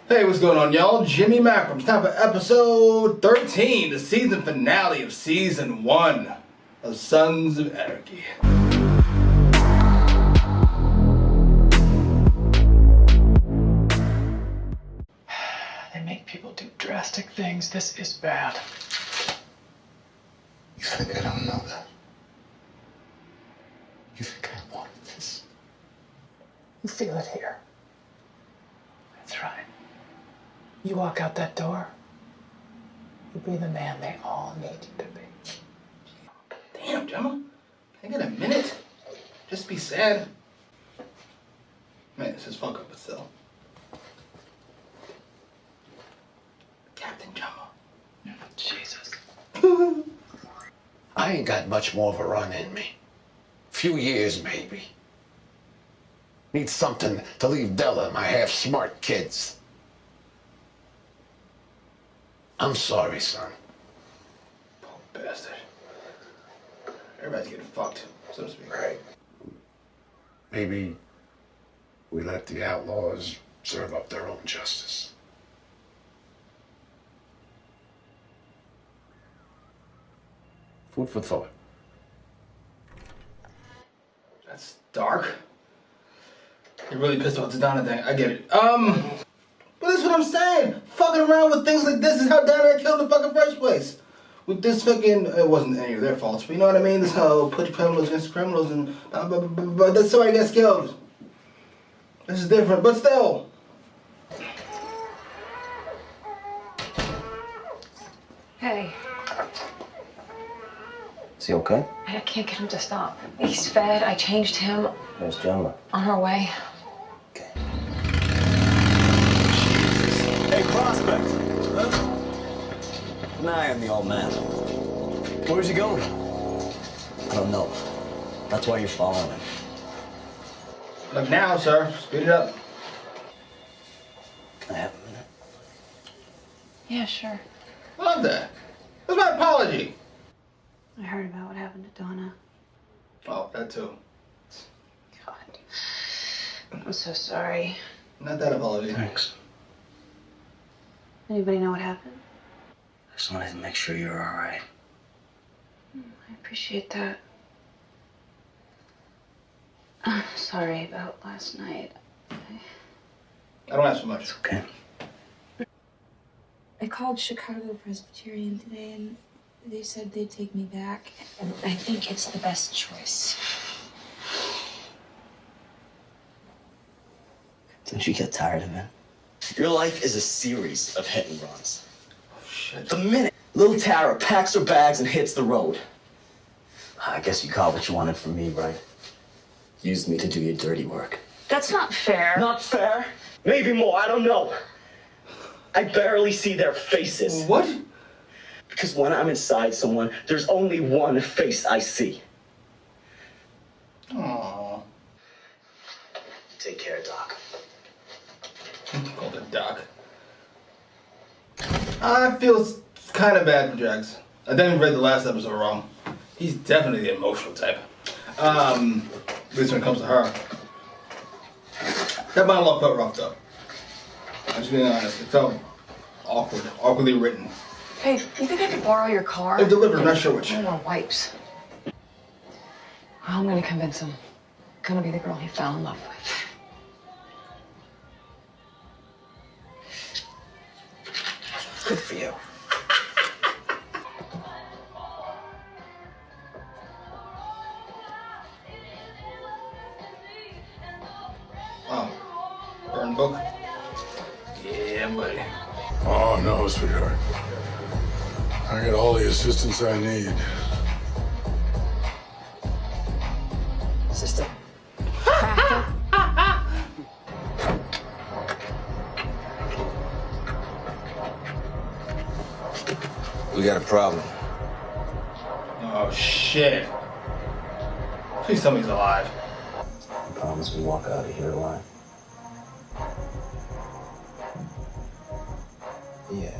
Hey, what's going on, y'all? Jimmy Mackrams. Time for episode 13, the season finale of season 1 of Sons of Anarchy. They make people do drastic things. This is bad. You think I don't know that? You think I wanted this? You feel it here. That's right. You walk out that door, you'll be the man they all need you to be. Damn, Gemma. Can I get a minute? Just be sad. Man, this is fuck up, but still. Captain Gemma. Jesus. I ain't got much more of a run in me. Few years, maybe. Need something to leave Della and my half-smart kids. I'm sorry, son. Poor bastard. Everybody's getting fucked, so to speak. Right. Maybe we let the outlaws serve up their own justice. Food for thought. That's dark. You're really pissed off the Donna thing. I get it. But that's what I'm saying. Fucking around with things like this is how Donna killed in the fucking first place. With this fucking, it wasn't any of their faults, but you know what I mean? This whole put criminals against criminals and blah, blah, blah, blah, blah. That's somebody gets killed. This is different, but still. Hey, Is he okay? I can't get him to stop. He's fed. I changed him. Where's Gemma? On her way. Okay. Hey, Prospect! Huh? Keep an eye on the old man. Where's he going? I don't know. That's why you're following him. Like now, sir. Speed it up. Can I have a minute? Yeah, sure. Love that. That's my apology. I heard about what happened to Donna. Oh, that too. God. I'm so sorry. Not that apology. Thanks. Anybody know what happened? I just wanted to make sure you're all right. I appreciate that. I'm sorry about last night. I don't ask for much. It's okay. I called Chicago Presbyterian today and they said they'd take me back. And I think it's the best choice. Don't you get tired of it? Your life is a series of hit and runs. Oh, shit. The minute little Tara packs her bags and hits the road, I guess you caught what you wanted from me, right? Used me to do your dirty work. That's not fair. not fair? Maybe more, I don't know. I barely see their faces. What? Because when I'm inside someone, there's only one face I see. Aww. Take care, Doc. Called it Doc. I feel kind of bad for Jax. I definitely read the last episode wrong. He's definitely the emotional type. At least when it comes to her. That monologue felt rough though. I'm just being honest. It felt awkward, awkwardly written. Hey, you think I could borrow your car? It delivered, I'm not sure which. I want wipes. Well, I'm gonna convince him. I'm gonna be the girl he fell in love with. Good for you. Oh, burn book. Yeah, buddy. Oh, no, sweetheart. I got all the assistance I need. Sister. We got a problem. Oh, shit. Please tell me he's alive. I promise we walk out of here alive. Yeah.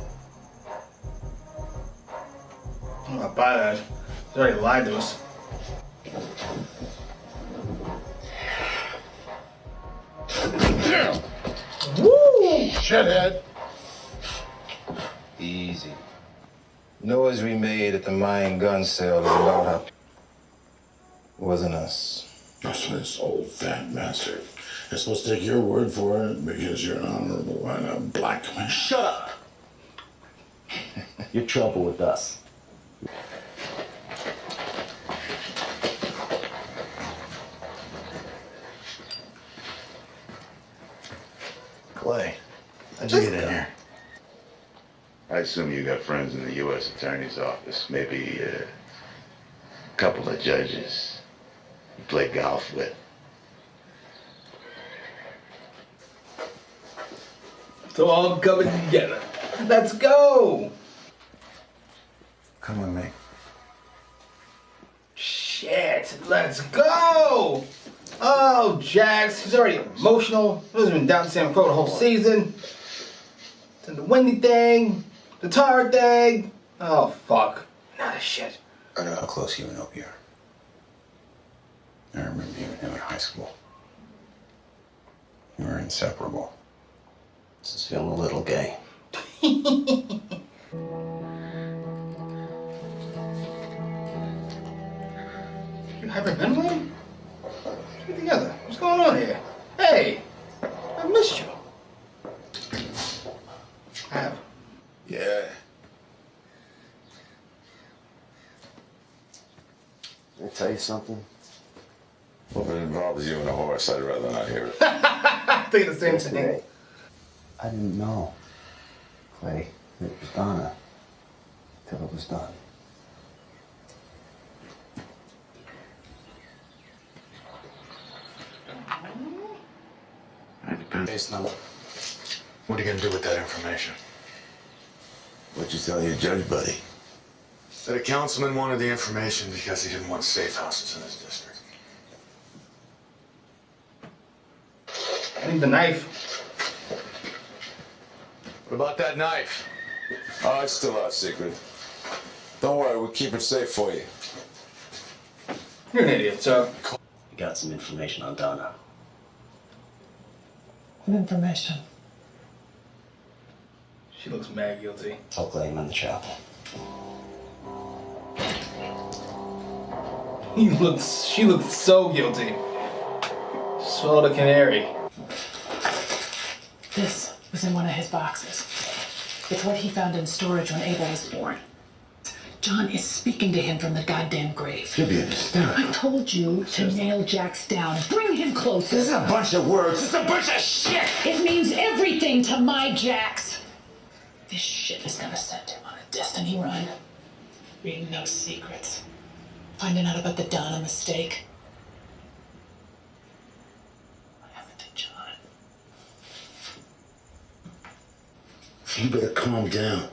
I'm not buy that. He's already lied to us. Woo! shithead. Easy. Noise we made at the mine gun sale is about how... Wasn't us. That's this old fat bastard. You're supposed to take your word for it because you're an honorable and a black man. Shut up! You're trouble with us. Clay, how'd you get in here? I assume you got friends in the U.S. Attorney's Office, maybe a couple of judges you play golf with. So all coming together. Let's go! Come with me. Shit, let's go! Oh, Jax, he's already emotional. He hasn't been down to San Crow the whole season. Then the windy thing, the Tara thing. Oh, fuck. Not a shit. I know how close you and Opie are. I remember you and him in high school. You were inseparable. This is feeling a little gay. You hyperventilating? Get together. What's going on here? Hey, I missed you. I have. Yeah. Can I tell you something? Well, if it involves you and a horse, I'd rather not hear it. I'm thinking the same thing. I didn't know, Clay, that it was Donna till it was done. Case number. What are you gonna do with that information? What'd you tell your judge, buddy? That a councilman wanted the information because he didn't want safe houses in his district. I need the knife. What about that knife? Oh, it's still our secret. Don't worry, we'll keep it safe for you. You're an idiot, so. We got some information on Donna. What information? She looks mad guilty. Tell Clay I'm in the chapel. She looks so guilty. Swallow the canary. This was in one of his boxes. It's what he found in storage when Abel was born. John is speaking to him from the goddamn grave. You'll be hysterical. I told you to nail Jax down. Bring him closer. This is a bunch of words. This is a bunch of shit. It means everything to my Jax. This shit is gonna send him on a destiny run. Reading those secrets. Finding out about the Donna mistake. What happened to John? You better calm down.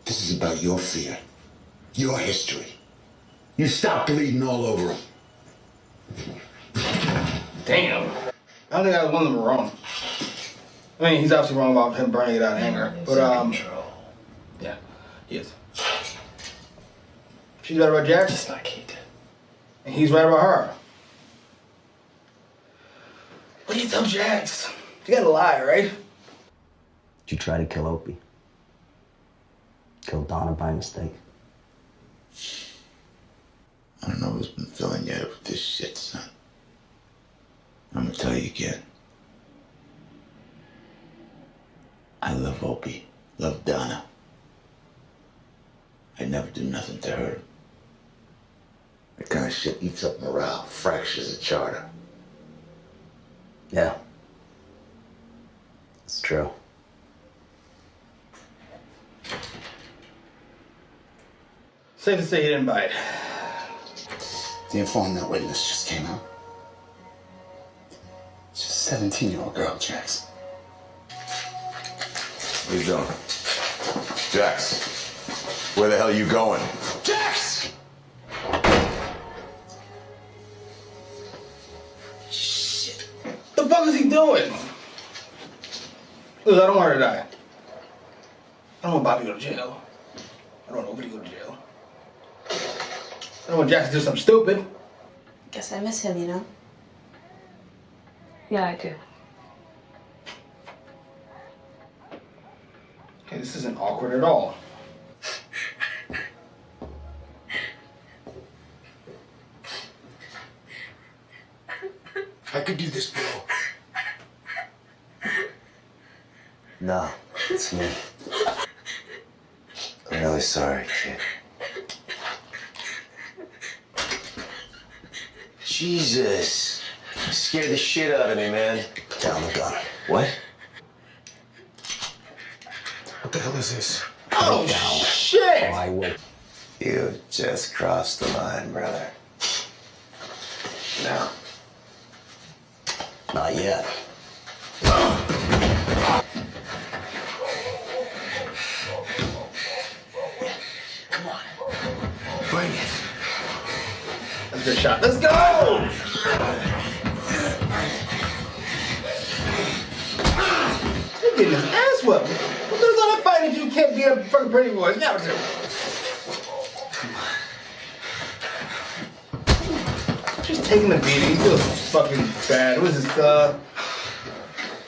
This is about your fear, your history. You stop bleeding all over him. Damn. I don't think either one of them are wrong. I mean, he's obviously wrong about him burning it out of anger. But, yeah, he is. She's right about Jax. Just like he did. And he's right about her. What do you tell Jax? You gotta lie, right? Did you try to kill Opie? Kill Donna by mistake? I don't know who's been filling you up with this shit, son. I'm gonna tell you again. I love Opie, love Donna. I'd never do nothing to her. That kind of shit eats up morale, fractures a charter. Yeah. It's true. Safe to say he didn't buy it. The informant witness just came out. She's a 17-year-old girl, Jax. What are you doing? Jax, where the hell are you going? Jax! Shit. The fuck is he doing? Look, I don't want her to die. I don't want Bobby to go to jail. I don't want Opie to go to jail. I don't want Jax to do something stupid. Guess I miss him, you know? Yeah, I do. Okay, this isn't awkward at all. I could do this, bro. No, it's me. I'm really sorry, kid. Jesus. You scared the shit out of me, man. Put down the gun. What? What the hell is this? Oh, shit! I will. You just crossed the line, brother. No. Not yet. Come on. Bring it. That's a good shot. Let's go! You're getting his ass whipped. What goes on that fight if you can't be a fucking pretty boy? Never do. Just taking the beating. He feels fucking bad. What is this,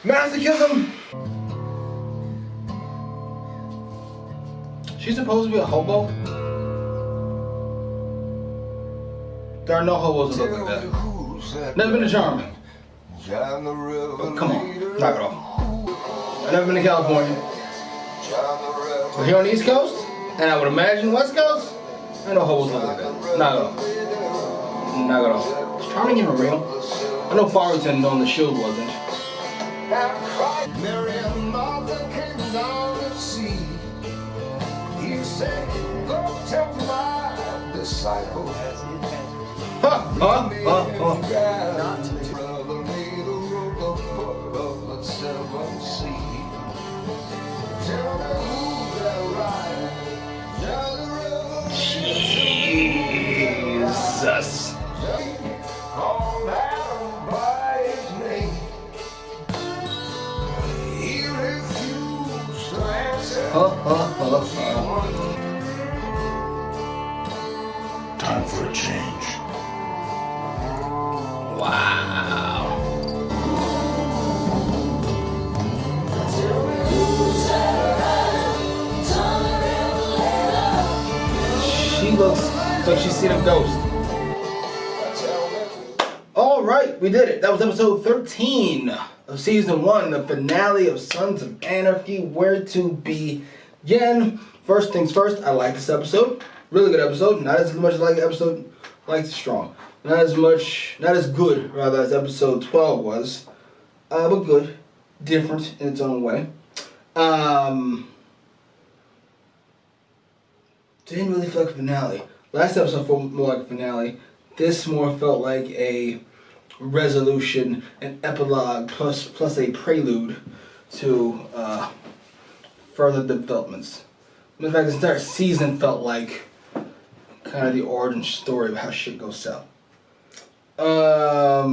masochism? She's supposed to be a hobo? There are no hobos that look like that. Never been to Charming. But come on, knock it off. I've never been to California. We're here on the East Coast, and I would imagine West Coast. I know hobos look like that. Knock it off. Knock it off. Is Charming even real? I know Farrington on The Shield wasn't. He said, go tell my disciple. Jesus. Time for a change. Wow. She looks like she's seen a ghost. All right, we did it. That was episode 13 of season 1, the finale of Sons of Anarchy. Where to begin? First things first, I like this episode. Really good episode. Not as much as I like the episode, like it strong. Not as good, rather, as episode 12 was. But good. Different in its own way. Didn't really feel like a finale. Last episode felt more like a finale. This more felt like a resolution, an epilogue, plus a prelude to further developments. In fact, this entire season felt like kind of the origin story of how shit goes south. But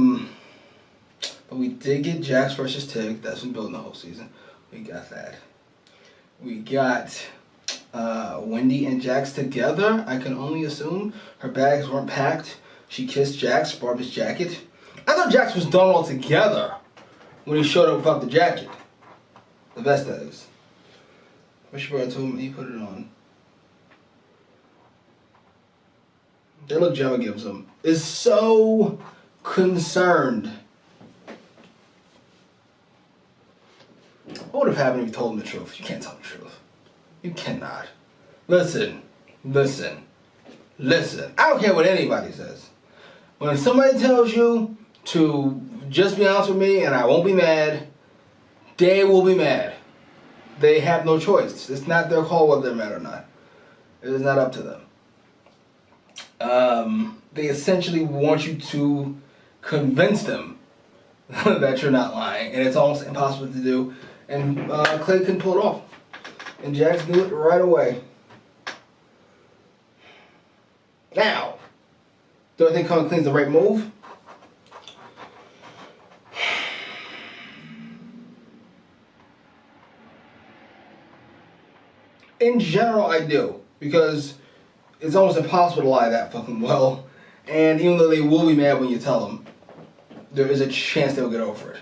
we did get Jax versus Tig. That's been building the whole season. We got that. We got Wendy and Jax together. I can only assume her bags weren't packed. She kissed Jax, brought his jacket. I thought Jax was done all together when he showed up without the jacket. The vest, that is. I should brought it to him and he put it on. The look Gemma gives him is so concerned. What would have happened if you told him the truth? You can't tell him the truth. You cannot. Listen. I don't care what anybody says. When somebody tells you to just be honest with me and I won't be mad, they will be mad. They have no choice. It's not their call whether they're mad or not. It is not up to them. They essentially want you to convince them that you're not lying, and it's almost impossible to do. And Clay couldn't pull it off, and Jax knew it right away. Now, do I think coming clean's the right move? In general, I do, because it's almost impossible to lie that fucking well. And even though they will be mad when you tell them, there is a chance they'll get over it.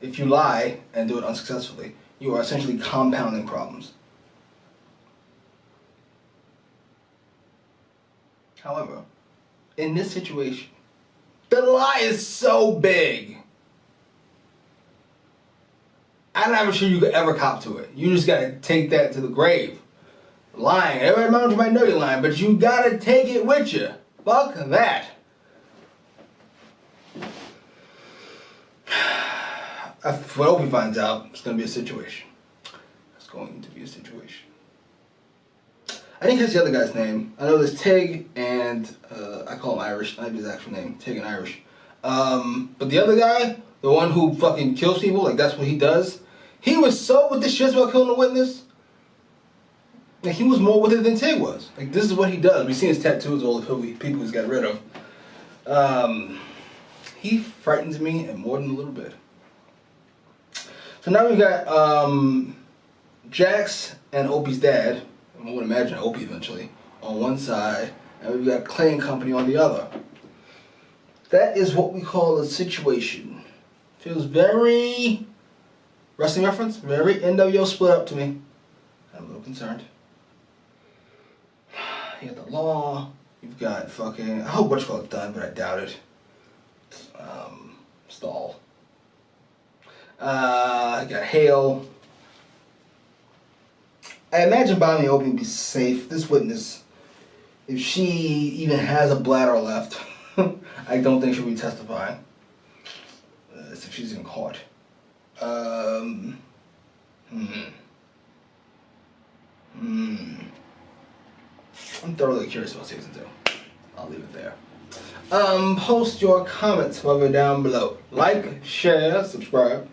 If you lie and do it unsuccessfully, you are essentially compounding problems. However, in this situation, the lie is so big. I'm not even sure you could ever cop to it. You just gotta take that to the grave. Lying. Everybody around you might know you're lying, but you gotta take it with you. Fuck that. When Opie finds out, it's gonna be a situation. It's going to be a situation. I didn't catch the other guy's name. I know there's Tig and I call him Irish. That might be his actual name, Tig and Irish. But the other guy, the one who fucking kills people, like that's what he does. He was so with the shits about killing a witness. Like he was more with it than Tig was. Like this is what he does. We see his tattoos, all the people he's got rid of. He frightens me and more than a little bit. So now we got Jax and Opie's dad. I would imagine Opie eventually on one side, and we've got Clay and company on the other. That is what we call a situation. Feels very wrestling reference, very NWO split up to me. I'm a little concerned. You got the Law. You've got fucking. I hope what's called done, but I doubt it. Stall. I got Hale. I imagine Bonnie and Opie would be safe. This witness, if she even has a bladder left, I don't think she'll be testifying. If she's even caught. I'm thoroughly curious about season 2. I'll leave it there. Post your comments over down below. Like, share, subscribe.